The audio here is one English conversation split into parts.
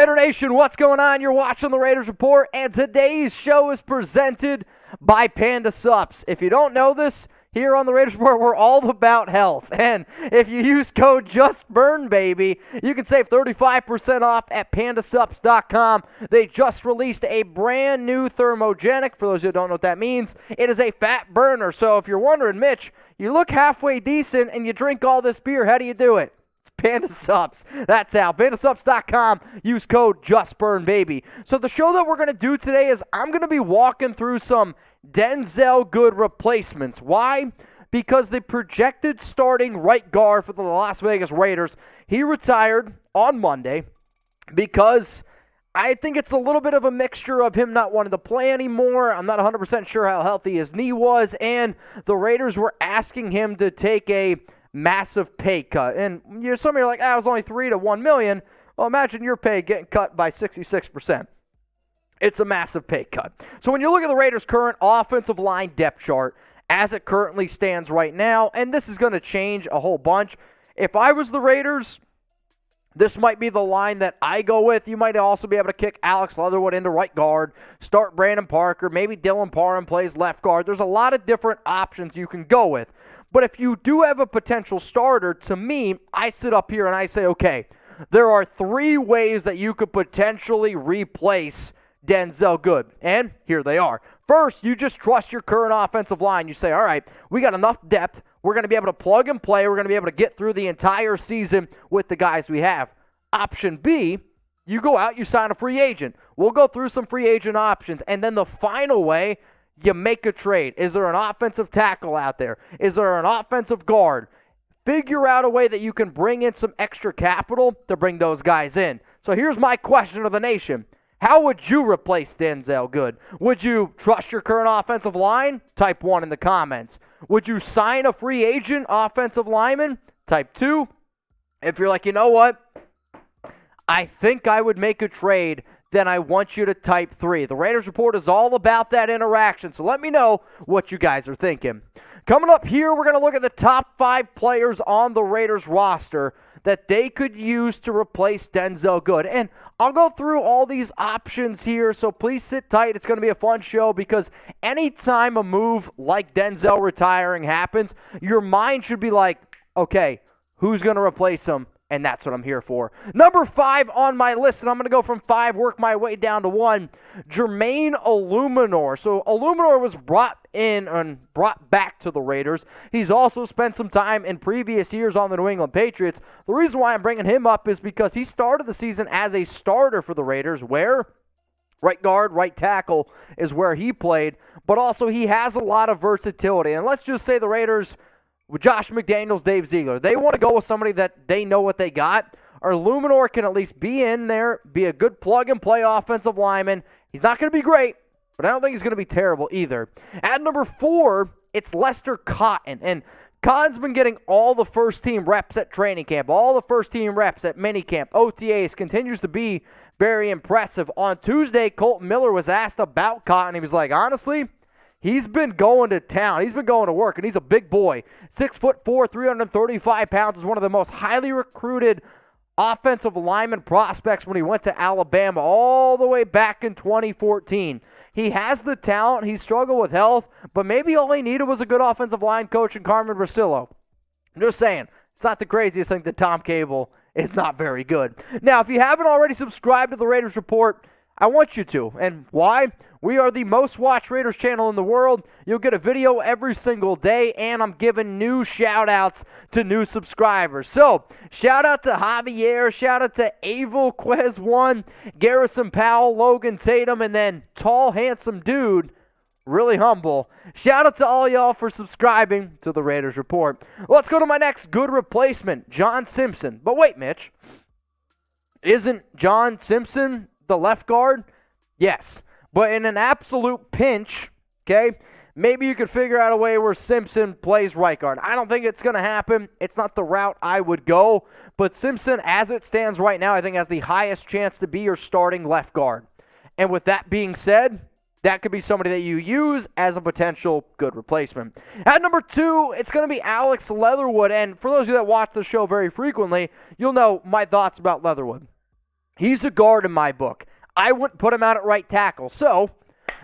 Raider Nation, what's going on? You're watching the Raiders Report, and today's show is presented by Panda Sups. If you don't know this, here on the Raiders Report, we're all about health. And if you use code JUSTBURNBABY, you can save 35% off at pandasups.com. They just released a brand new thermogenic. For those who don't know what that means, it is a fat burner. So if you're wondering, Mitch, you look halfway decent and you drink all this beer, how do you do it? It's Panda Sups. That's how. Pandasups.com. Use code JUSTBURNBABY. So the show that we're going to do today is I'm going to be walking through some Denzelle Good replacements. Why? Because the projected starting right guard for the Las Vegas Raiders, he retired on Monday because I think it's a little bit of a mixture of him not wanting to play anymore. I'm not 100% sure how healthy his knee was, and the Raiders were asking him to take a massive pay cut. And some of you are like, it was only $3 to $1 million. Well, imagine your pay getting cut by 66%. It's a massive pay cut. So when you look at the Raiders' current offensive line depth chart as it currently stands right now, and this is going to change a whole bunch. If I was the Raiders, this might be the line that I go with. You might also be able to kick Alex Leatherwood into right guard, start Brandon Parker, maybe Dylan Parham plays left guard. There's a lot of different options you can go with. But if you do have a potential starter, to me, I sit up here and I say, okay, there are three ways that you could potentially replace Denzelle Good, and here they are. First, you just trust your current offensive line. You say, all right, we got enough depth. We're going to be able to plug and play. We're going to be able to get through the entire season with the guys we have. Option B, you go out, you sign a free agent. We'll go through some free agent options, and then the final way, you make a trade. Is there an offensive tackle out there? Is there an offensive guard? Figure out a way that you can bring in some extra capital to bring those guys in. So here's my question to the nation. How would you replace Denzelle Good? Would you trust your current offensive line? Type 1 in the comments. Would you sign a free agent offensive lineman? Type 2. If you're like, you know what? I think I would make a trade, then I want you to type 3. The Raiders Report is all about that interaction, so let me know what you guys are thinking. Coming up here, we're going to look at the top 5 players on the Raiders roster that they could use to replace Denzelle Good. And I'll go through all these options here, so please sit tight. It's going to be a fun show because anytime a move like Denzelle retiring happens, your mind should be like, okay, who's going to replace him? And that's what I'm here for. Number 5 on my list, and I'm going to go from 5, work my way down to 1, Jermaine Eluemunor. So Eluemunor was brought in and brought back to the Raiders. He's also spent some time in previous years on the New England Patriots. The reason why I'm bringing him up is because he started the season as a starter for the Raiders, where right guard, right tackle is where he played, but also he has a lot of versatility. And let's just say the Raiders, with Josh McDaniels, Dave Ziegler, they want to go with somebody that they know what they got. Or Eluemunor can at least be in there, be a good plug-and-play offensive lineman. He's not going to be great, but I don't think he's going to be terrible either. At number 4, it's Lester Cotton. And Cotton's been getting all the first-team reps at training camp, all the first-team reps at minicamp, OTAs, continues to be very impressive. On Tuesday, Colton Miller was asked about Cotton. He was like, honestly, he's been going to town. He's been going to work, and he's a big boy. 6'4", 335 pounds, is one of the most highly recruited offensive lineman prospects when he went to Alabama all the way back in 2014. He has the talent. He struggled with health, but maybe all he needed was a good offensive line coach in Carmen Brasillo. I'm just saying, it's not the craziest thing that Tom Cable is not very good. Now, if you haven't already subscribed to the Raiders Report, I want you to. And why? We are the most watched Raiders channel in the world. You'll get a video every single day, and I'm giving new shout-outs to new subscribers. So, shout-out to Javier, shout-out to Avel Quez 1, Garrison Powell, Logan Tatum, and then tall, handsome dude, really humble. Shout-out to all y'all for subscribing to the Raiders Report. Let's go to my next good replacement, John Simpson. But wait, Mitch, isn't John Simpson the left guard? Yes. But in an absolute pinch, okay, maybe you could figure out a way where Simpson plays right guard. I don't think it's going to happen. It's not the route I would go. But Simpson, as it stands right now, I think has the highest chance to be your starting left guard. And with that being said, that could be somebody that you use as a potential good replacement. At number 2, it's going to be Alex Leatherwood. And for those of you that watch the show very frequently, you'll know my thoughts about Leatherwood. He's a guard in my book. I wouldn't put him out at right tackle. So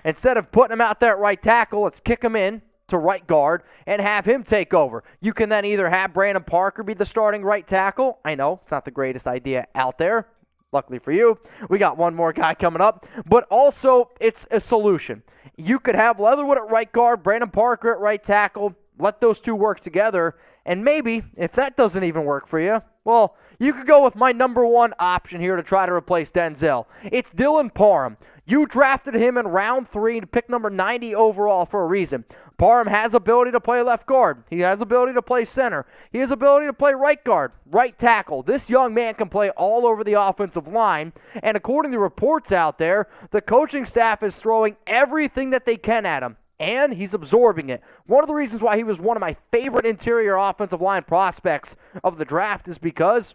instead of putting him out there at right tackle, let's kick him in to right guard and have him take over. You can then either have Brandon Parker be the starting right tackle. I know it's not the greatest idea out there. Luckily for you, we got one more guy coming up. But also, it's a solution. You could have Leatherwood at right guard, Brandon Parker at right tackle. Let those two work together. And maybe, if that doesn't even work for you, well, you could go with my number one option here to try to replace Denzelle. It's Dylan Parham. You drafted him in round 3 to pick number 90 overall for a reason. Parham has ability to play left guard. He has ability to play center. He has ability to play right guard, right tackle. This young man can play all over the offensive line. And according to reports out there, the coaching staff is throwing everything that they can at him. And he's absorbing it. One of the reasons why he was one of my favorite interior offensive line prospects of the draft is because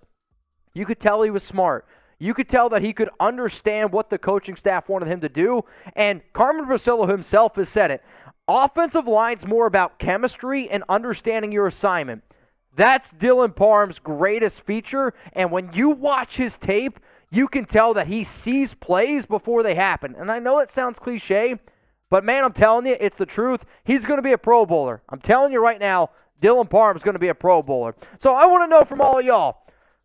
you could tell he was smart. You could tell that he could understand what the coaching staff wanted him to do. And Carmen Brasillo himself has said it. Offensive line's more about chemistry and understanding your assignment. That's Dylan Parham's greatest feature. And when you watch his tape, you can tell that he sees plays before they happen. And I know it sounds cliche, but man, I'm telling you, it's the truth. He's going to be a Pro Bowler. I'm telling you right now, Dylan Parham's going to be a Pro Bowler. So I want to know from all of y'all,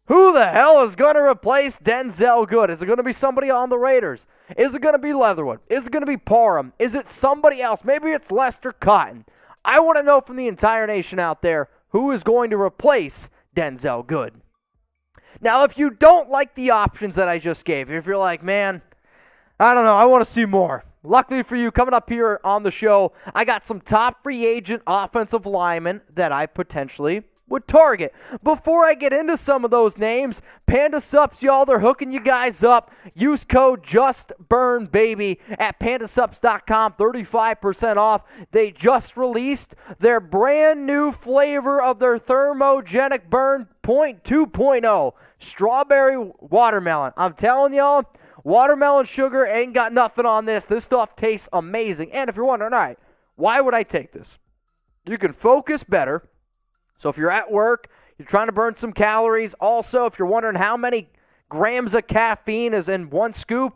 who the hell is going to replace Denzelle Good? Is it going to be somebody on the Raiders? Is it going to be Leatherwood? Is it going to be Parham? Is it somebody else? Maybe it's Lester Cotton. I want to know from the entire nation out there who is going to replace Denzelle Good. Now, if you don't like the options that I just gave, if you're like, man, I don't know, I want to see more. Luckily for you, coming up here on the show, I got some top free agent offensive linemen that I potentially would target. Before I get into some of those names, Panda Sups, y'all, they're hooking you guys up. Use code JUSTBURNBABY at pandasups.com, 35% off. They just released their brand new flavor of their thermogenic burn 2.0, strawberry watermelon. I'm telling y'all, watermelon sugar ain't got nothing on this. This stuff tastes amazing. And if you're wondering, all right, why would I take this? You can focus better. So if you're at work, you're trying to burn some calories. Also, if you're wondering how many grams of caffeine is in one scoop,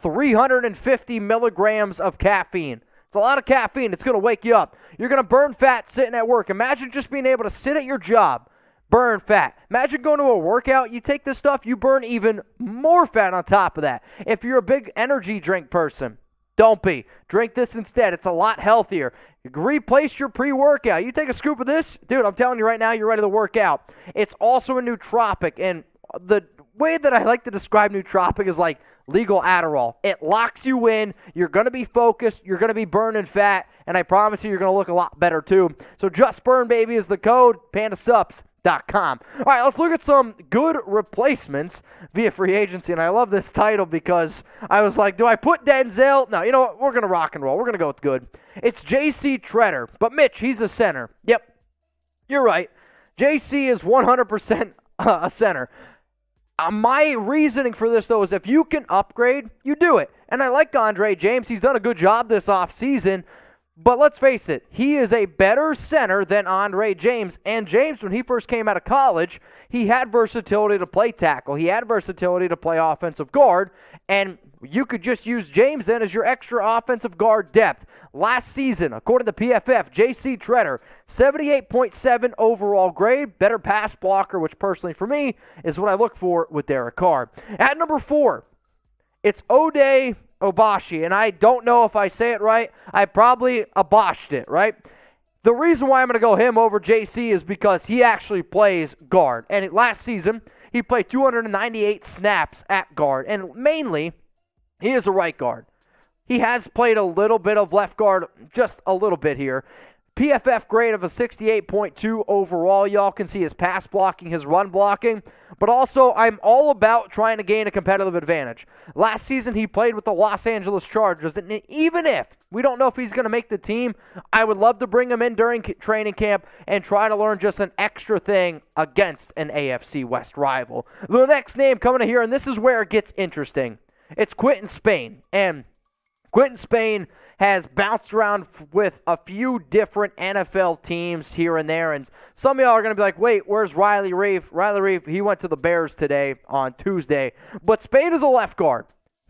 350 milligrams of caffeine. It's a lot of caffeine. It's going to wake you up. You're going to burn fat sitting at work. Imagine just being able to sit at your job, burn fat. Imagine going to a workout. You take this stuff, you burn even more fat on top of that. If you're a big energy drink person, don't be. Drink this instead. It's a lot healthier. Replace your pre-workout. You take a scoop of this, dude, I'm telling you right now, you're ready to work out. It's also a nootropic, and the way that I like to describe nootropic is like legal Adderall. It locks you in. You're going to be focused. You're going to be burning fat, and I promise you, you're going to look a lot better too. So Just Burn Baby is the code, pandasups.com. All right, let's look at some good replacements via free agency, and I love this title because I was like, do I put Denzelle? No, you know what? We're going to rock and roll. We're going to go with good. It's J.C. Tretter, but Mitch, he's a center. Yep, you're right. J.C. is 100% a center. My reasoning for this, though, is if you can upgrade, you do it. And I like Andre James. He's done a good job this offseason. But let's face it, he is a better center than Andre James. And James, when he first came out of college, he had versatility to play tackle. He had versatility to play offensive guard. And you could just use James then as your extra offensive guard depth. Last season, according to PFF, J.C. Tretter, 78.7 overall grade, better pass blocker, which personally for me is what I look for with Derek Carr. At number 4, it's Oday Aboushi, and I don't know if I say it right. I probably aboshed it, right? The reason why I'm going to go him over JC is because he actually plays guard. And last season, he played 298 snaps at guard. And mainly, he is a right guard. He has played a little bit of left guard, just a little bit here. PFF grade of a 68.2 overall. Y'all can see his pass blocking, his run blocking. But also, I'm all about trying to gain a competitive advantage. Last season, he played with the Los Angeles Chargers. And even if we don't know if he's going to make the team, I would love to bring him in during training camp and try to learn just an extra thing against an AFC West rival. The next name coming in here, and this is where it gets interesting. It's Quinton Spain. And Quinton Spain has bounced around with a few different NFL teams here and there, and some of y'all are going to be like, wait, where's Riley Reiff? Riley Reiff, he went to the Bears today on Tuesday, but Spain is a left guard.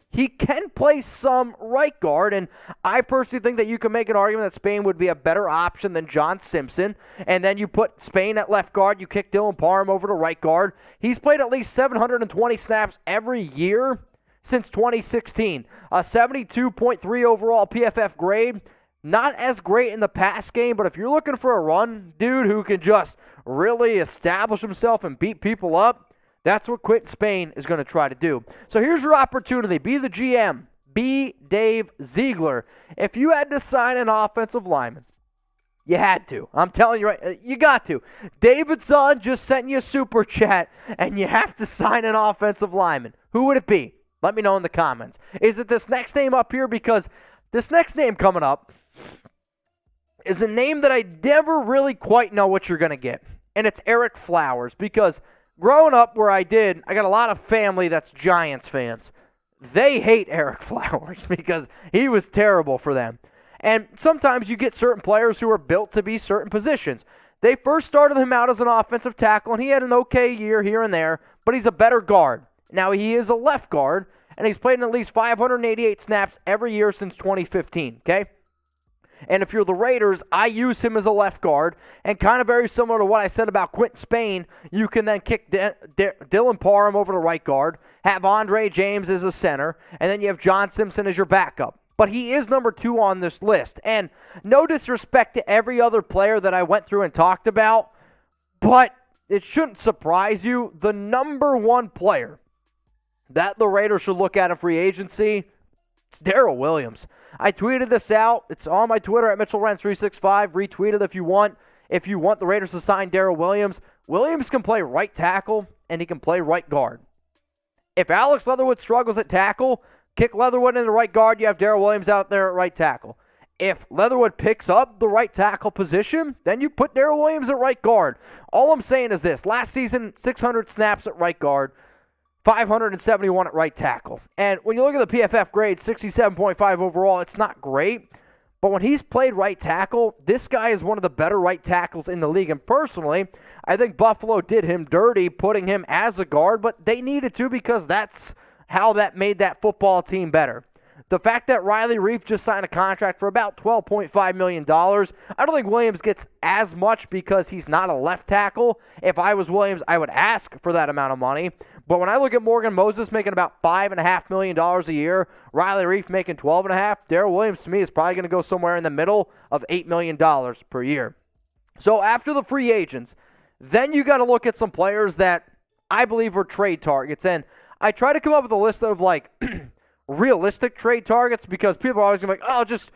He can play some right guard, and I personally think that you can make an argument that Spain would be a better option than John Simpson, and then you put Spain at left guard, you kick Dylan Parham over to right guard. He's played at least 720 snaps every year since 2016. A 72.3 overall PFF grade. Not as great in the pass game, but if you're looking for a run dude who can just really establish himself and beat people up, that's what Quinton Spain is going to try to do. So here's your opportunity. Be the GM. Be Dave Ziegler. If you had to sign an offensive lineman, you had to. I'm telling you right, you got to. David Zahn just sent you a super chat, and you have to sign an offensive lineman. Who would it be? Let me know in the comments. Is it this next name up here? Because this next name coming up is a name that I never really quite know what you're going to get. And it's Ereck Flowers, because growing up where I did, I got a lot of family that's Giants fans. They hate Ereck Flowers because he was terrible for them. And sometimes you get certain players who are built to be certain positions. They first started him out as an offensive tackle, and he had an okay year here and there, but he's a better guard. Now, he is a left guard, and he's played in at least 588 snaps every year since 2015, okay? And if you're the Raiders, I use him as a left guard. And kind of very similar to what I said about Quinton Spain, you can then kick Dylan Parham over to right guard, have Andre James as a center, and then you have John Simpson as your backup. But he is number 2 on this list. And no disrespect to every other player that I went through and talked about, but it shouldn't surprise you. The number 1 player that the Raiders should look at in free agency, it's Daryl Williams. I tweeted this out. It's on my Twitter at Mitchell Renz 365. Retweet it if you want. If you want the Raiders to sign Daryl Williams, Williams can play right tackle and he can play right guard. If Alex Leatherwood struggles at tackle, kick Leatherwood in the right guard. You have Daryl Williams out there at right tackle. If Leatherwood picks up the right tackle position, then you put Daryl Williams at right guard. All I'm saying is this. Last season, 600 snaps at right guard. 571 at right tackle. And when you look at the PFF grade, 67.5 overall, it's not great. But when he's played right tackle, this guy is one of the better right tackles in the league. And personally, I think Buffalo did him dirty putting him as a guard, but they needed to because that's how that made that football team better. The fact that Riley Reiff just signed a contract for about $12.5 million, I don't think Williams gets as much because he's not a left tackle. If I was Williams, I would ask for that amount of money. But when I look at Morgan Moses making about $5.5 million a year, Riley Reiff making $12.5 million, Daryl Williams to me is probably going to go somewhere in the middle of $8 million per year. So after the free agents, then you got to look at some players that I believe are trade targets. And I try to come up with a list of like realistic trade targets because people are always going to be like, oh, just,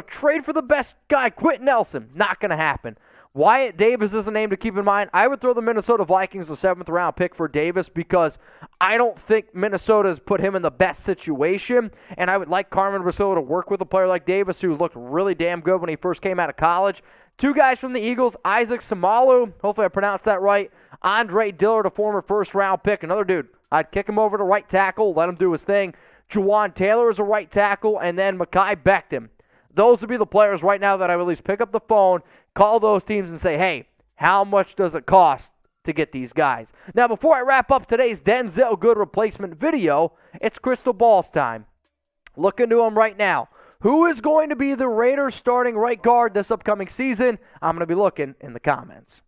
trade for the best guy, Quentin Nelson. Not going to happen. Wyatt Davis is a name to keep in mind. I would throw the Minnesota Vikings the 7th round pick for Davis because I don't think Minnesota's put him in the best situation, and I would like Carmen Brasillo to work with a player like Davis who looked really damn good when he first came out of college. 2 guys from the Eagles, Isaac Samalu, hopefully I pronounced that right, Andre Dillard, a former first-round pick, another dude. I'd kick him over to right tackle, let him do his thing. Juwan Taylor is a right tackle, and then Mekhi Becton. Those would be the players right now that I would at least pick up the phone, call those teams and say, hey, how much does it cost to get these guys? Now, before I wrap up today's Denzelle Good replacement video, it's crystal balls time. Look into them right now. Who is going to be the Raiders starting right guard this upcoming season? I'm going to be looking in the comments.